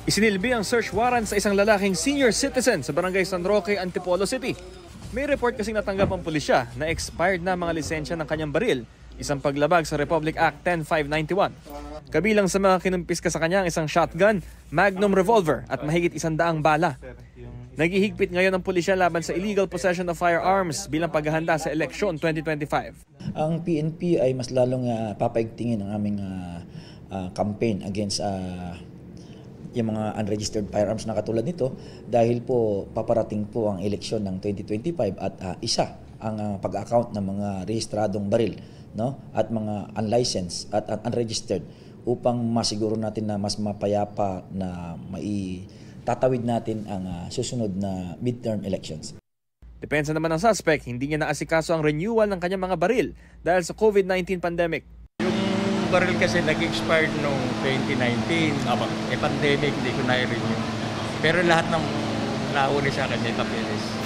Isinilbi ang search warrant sa isang lalaking senior citizen sa Barangay San Roque, Antipolo City. May report kasing natanggap ang pulisya na expired na mga lisensya ng kanyang baril, isang paglabag sa Republic Act 10591. Kabilang sa mga kinumpiska sa kanya ang isang shotgun, magnum revolver at mahigit 100 bala. Naghihigpit ngayon ang pulisya laban sa illegal possession of firearms bilang paghahanda sa eleksyon 2025. Ang PNP ay mas lalong papaigtingin ang aming campaign against yung mga unregistered firearms na katulad nito dahil po paparating po ang eleksyon ng 2025 at isa ang pag-account ng mga rehistradong baril, no, at mga unlicensed at unregistered upang masiguro natin na mas mapayapa na tatawid natin ang susunod na midterm elections. Depensa naman ng suspect, hindi niya naasikaso ang renewal ng kanyang mga baril dahil sa COVID-19 pandemic. Yung baril kasi nag-expired noong 2019. Pandemic, hindi ko na-renew. Pero lahat ng nauli sa akin may papeles.